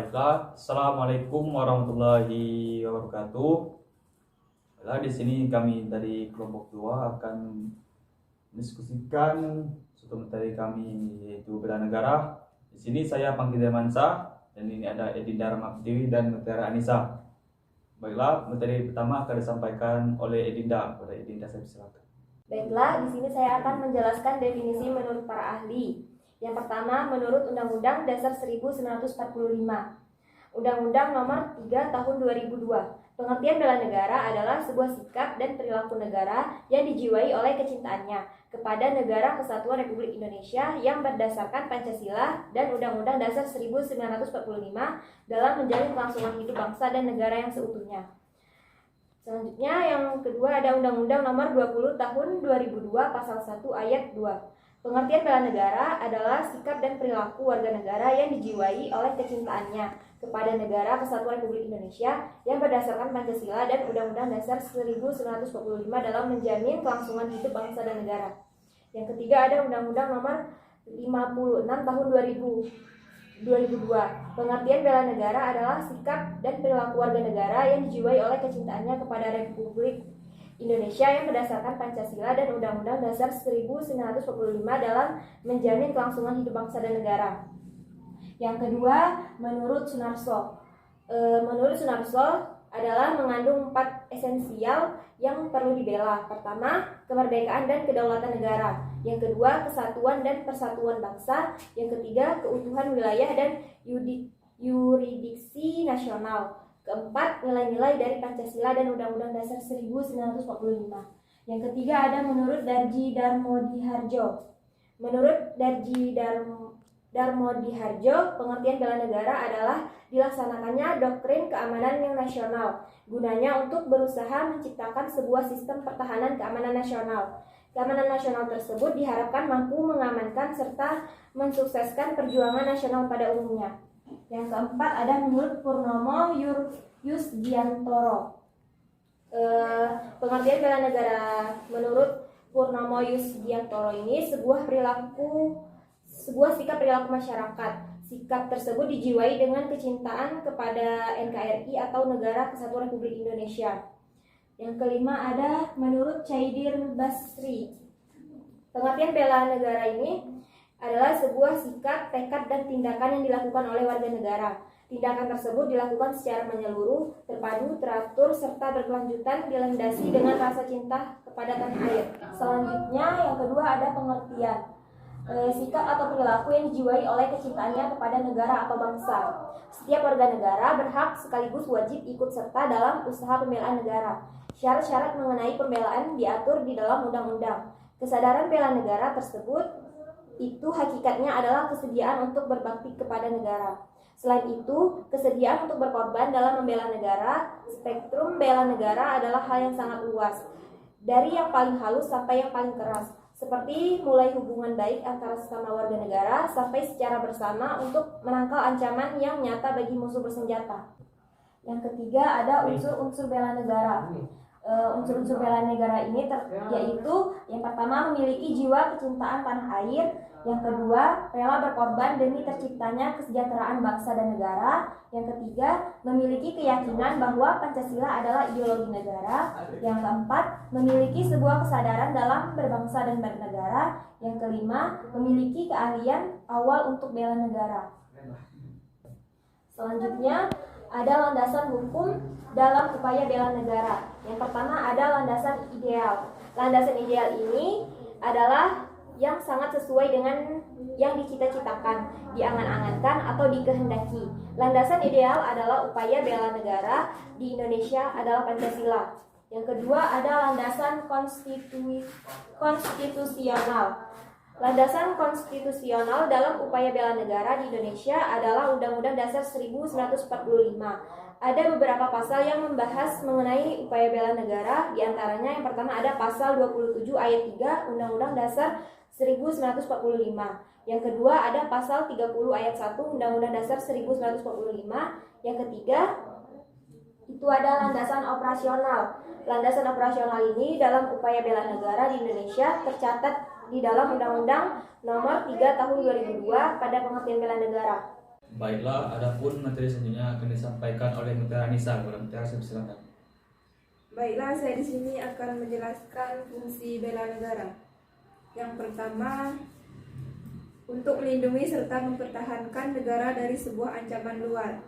Baiklah, Assalamualaikum warahmatullahi wabarakatuh. Baiklah, di sini kami dari kelompok 2 akan mendiskusikan suatu materi kami, yaitu bela negara. Di sini saya Pangki Mansa, dan ini ada Edinda Rahmatiwi dan Mutiara Anissa. Baiklah, materi pertama akan disampaikan oleh Edinda. Pada Edinda, saya silakan. Baiklah, di sini saya akan menjelaskan definisi menurut para ahli. Yang pertama, menurut Undang-Undang Dasar 1945, Undang-Undang Nomor 3 Tahun 2002, pengertian bela negara adalah sebuah sikap dan perilaku negara yang dijiwai oleh kecintaannya kepada Negara Kesatuan Republik Indonesia yang berdasarkan Pancasila dan Undang-Undang Dasar 1945 dalam menjalin kelangsungan hidup bangsa dan negara yang seutuhnya. Selanjutnya, yang kedua ada Undang-Undang Nomor 20 Tahun 2002 Pasal 1 Ayat 2. Pengertian bela negara adalah sikap dan perilaku warga negara yang dijiwai oleh kecintaannya kepada Negara Kesatuan Republik Indonesia yang berdasarkan Pancasila dan Undang-Undang Dasar 1945 dalam menjamin kelangsungan hidup bangsa dan negara. Yang ketiga ada Undang-Undang Nomor 56 Tahun 2002. Pengertian bela negara adalah sikap dan perilaku warga negara yang dijiwai oleh kecintaannya kepada Republik Indonesia yang berdasarkan Pancasila dan Undang-Undang Dasar 1945 dalam menjamin kelangsungan hidup bangsa dan negara. Yang kedua, menurut Sunarso. Menurut Sunarso adalah mengandung 4 esensial yang perlu dibela. Pertama, kemerdekaan dan kedaulatan negara. Yang kedua, kesatuan dan persatuan bangsa. Yang ketiga, keutuhan wilayah dan yurisdiksi nasional. Keempat, nilai-nilai dari Pancasila dan Undang-Undang Dasar 1945. Yang ketiga ada menurut Darji Darmodiharjo. Menurut Darji Darmodiharjo, pengertian bela negara adalah dilaksanakannya doktrin keamanan yang nasional, gunanya untuk berusaha menciptakan sebuah sistem pertahanan keamanan nasional. Keamanan nasional tersebut diharapkan mampu mengamankan serta mensukseskan perjuangan nasional pada umumnya. Yang keempat ada menurut Purnomo Yusgiantoro. Pengertian bela negara menurut Purnomo Yusgiantoro ini sebuah sikap perilaku masyarakat. Sikap tersebut dijiwai dengan kecintaan kepada NKRI atau Negara Kesatuan Republik Indonesia. Yang kelima ada menurut Chaidir Basri. Pengertian bela negara ini adalah sebuah sikap, tekad, dan tindakan yang dilakukan oleh warga negara. Tindakan tersebut dilakukan secara menyeluruh, terpadu, teratur, serta berkelanjutan dilandasi dengan rasa cinta kepada tanah air. Selanjutnya, yang kedua ada pengertian. Sikap atau perilaku yang dijiwai oleh kecintaannya kepada negara atau bangsa. Setiap warga negara berhak sekaligus wajib ikut serta dalam usaha pembelaan negara. Syarat-syarat mengenai pembelaan diatur di dalam undang-undang. Kesadaran bela negara tersebut itu hakikatnya adalah kesediaan untuk berbakti kepada negara. Selain itu, kesediaan untuk berkorban dalam membela negara. Spektrum bela negara adalah hal yang sangat luas, dari yang paling halus sampai yang paling keras, seperti mulai hubungan baik antara sesama warga negara sampai secara bersama untuk menangkal ancaman yang nyata bagi musuh bersenjata. Yang ketiga ada unsur-unsur bela negara. Unsur-unsur bela negara ini yaitu yang pertama memiliki jiwa kecintaan tanah air, yang kedua rela berkorban demi terciptanya kesejahteraan bangsa dan negara, yang ketiga memiliki keyakinan bahwa Pancasila adalah ideologi negara, yang keempat memiliki sebuah kesadaran dalam berbangsa dan bernegara, yang kelima memiliki keahlian awal untuk bela negara. Selanjutnya ada landasan hukum dalam upaya bela negara. Yang pertama ada landasan ideal. Landasan ideal ini adalah yang sangat sesuai dengan yang dicita-citakan, diangan-angankan atau dikehendaki. Landasan ideal adalah upaya bela negara di Indonesia adalah Pancasila. Yang kedua ada landasan konstitusional. Landasan konstitusional dalam upaya bela negara di Indonesia adalah Undang-Undang Dasar 1945. Ada beberapa pasal yang membahas mengenai upaya bela negara, di antaranya yang pertama ada pasal 27 ayat 3 Undang-Undang Dasar 1945. Yang kedua ada pasal 30 ayat 1 Undang-Undang Dasar 1945. Yang ketiga itu ada landasan operasional. Landasan operasional ini dalam upaya bela negara di Indonesia tercatat di dalam Undang-Undang Nomor 3 Tahun 2002 pada pengertian bela negara. Baiklah, adapun materi selanjutnya akan disampaikan oleh Mutiara Nisa. Kepada Mutiara, saya silakan. Baiklah, saya di sini akan menjelaskan fungsi bela negara. Yang pertama, untuk melindungi serta mempertahankan negara dari sebuah ancaman luar.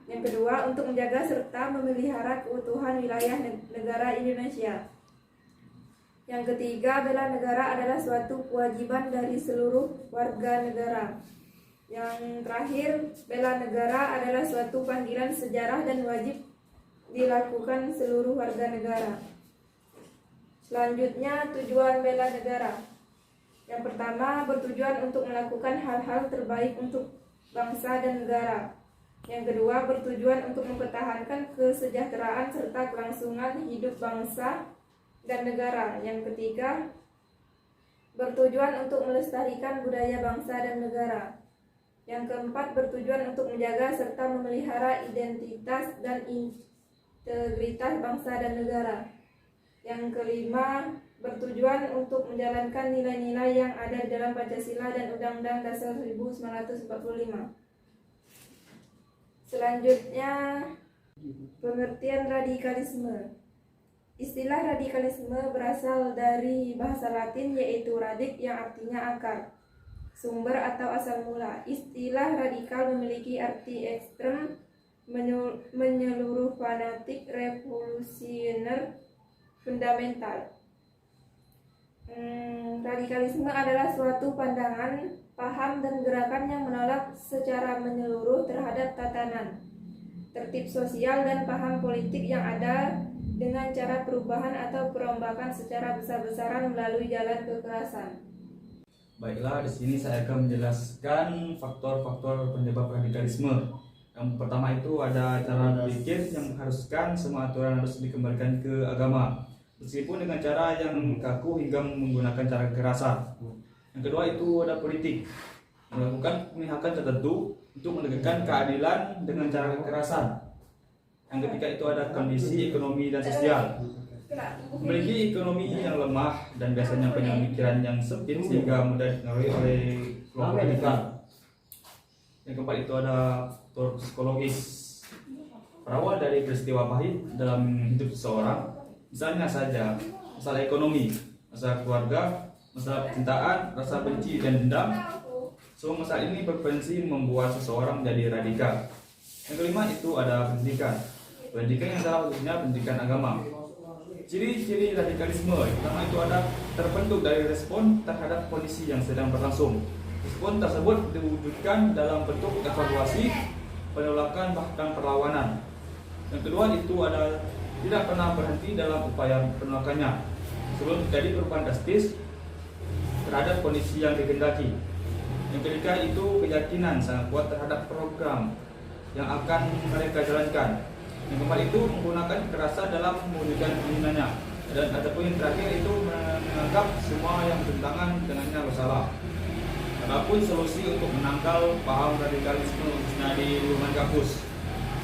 Yang kedua, untuk menjaga serta memelihara keutuhan wilayah negara Indonesia. Yang ketiga, bela negara adalah suatu kewajiban dari seluruh warga negara. Yang terakhir, bela negara adalah suatu panggilan sejarah dan wajib dilakukan seluruh warga negara. Selanjutnya, tujuan bela negara. Yang pertama, bertujuan untuk melakukan hal-hal terbaik untuk bangsa dan negara. Yang kedua, bertujuan untuk mempertahankan kesejahteraan serta kelangsungan hidup bangsa dan negara. Yang ketiga, bertujuan untuk melestarikan budaya bangsa dan negara. Yang keempat, bertujuan untuk menjaga serta memelihara identitas dan integritas bangsa dan negara. Yang kelima, bertujuan untuk menjalankan nilai-nilai yang ada di dalam Pancasila dan Undang-Undang Dasar 1945. Selanjutnya, pengertian radikalisme. Istilah radikalisme berasal dari bahasa Latin yaitu radik yang artinya akar, sumber atau asal mula. Istilah radikal memiliki arti ekstrem, menyeluruh, fanatik, revolusioner, fundamental. Radikalisme adalah suatu pandangan, paham, dan gerakan yang menolak secara menyeluruh terhadap tatanan, tertib sosial, dan paham politik yang ada dengan cara perubahan atau perombakan secara besar-besaran melalui jalan kekerasan. Baiklah, di sini saya akan menjelaskan faktor-faktor penyebab radikalisme. Yang pertama itu ada cara berpikir yang mengharuskan semua aturan harus dikembalikan ke agama, meskipun dengan cara yang kaku hingga menggunakan cara kekerasan. Yang kedua itu ada politik, melakukan pemihakan tertentu untuk menegakkan keadilan dengan cara kekerasan. Yang ketiga itu ada kondisi ekonomi dan sosial, memiliki ekonomi yang lemah dan biasanya pemikiran yang sempit sehingga mudah dipengaruhi oleh kelompok radikal. Yang keempat itu ada faktor psikologis, berawal dari peristiwa pahit dalam hidup seseorang, misalnya saja masalah ekonomi, masalah keluarga, masalah percintaan, rasa benci dan dendam. Semua masalah ini berpotensi membuat seseorang menjadi radikal. Yang kelima itu ada pendidikan. Pendidikan yang salah satunya pendidikan agama. Ciri-ciri radikalisme pertama itu ada terbentuk dari respon terhadap kondisi yang sedang berlangsung. Respon tersebut diwujudkan dalam bentuk evaluasi, penolakan, bahkan perlawanan. Yang kedua itu ada tidak pernah berhenti dalam upaya penolakannya sebelum terjadi perubahan drastis terhadap kondisi yang dikehendaki. Yang ketiga itu keyakinan sangat kuat terhadap program yang akan mereka jalankan. Yang keempat itu menggunakan kekerasan dalam mewujudkan keinginannya. Dan ataupun yang terakhir itu menganggap semua yang bertentangan dengannya bersalah. Adapun solusi untuk menangkal paham radikalisme khususnya di lingkungan kampus.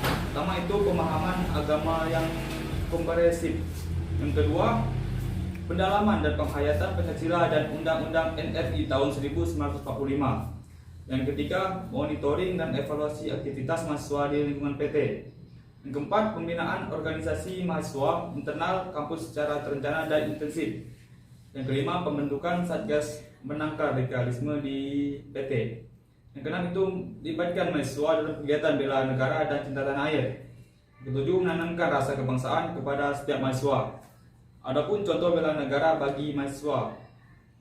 Pertama itu pemahaman agama yang komprehensif. Yang kedua, pendalaman dan penghayatan Pancasila dan Undang-Undang NRI tahun 1945. Yang ketiga, monitoring dan evaluasi aktivitas mahasiswa di lingkungan PT. Yang keempat, pembinaan organisasi mahasiswa internal kampus secara terencana dan intensif. Yang kelima, pembentukan Satgas menangkal radikalisme di PT. Yang keenam itu melibatkan mahasiswa dalam kegiatan bela negara dan cinta tanah air. Yang ketujuh, menanamkan rasa kebangsaan kepada setiap mahasiswa. Adapun contoh bela negara bagi mahasiswa.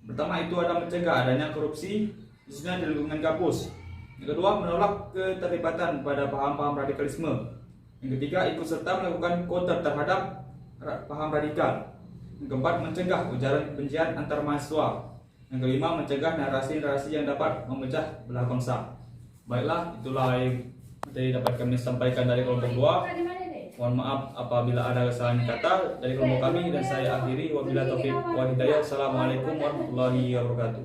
Pertama itu ada mencegah adanya korupsi khususnya di lingkungan kampus. Yang kedua, menolak keterlibatan pada paham-paham radikalisme. Yang ketiga, ikut serta melakukan counter terhadap paham radikal. Yang keempat, mencegah ujaran kebencian antar mahasiswa. Yang kelima, mencegah narasi-narasi yang dapat memecah belah bangsa. Baiklah, itulah yang dapat kami sampaikan dari kelompok 2. Mohon maaf apabila ada kesalahan kata dari kelompok kami, dan saya akhiri wabillahi taufiq wal hidayah. Assalamualaikum warahmatullahi wabarakatuh.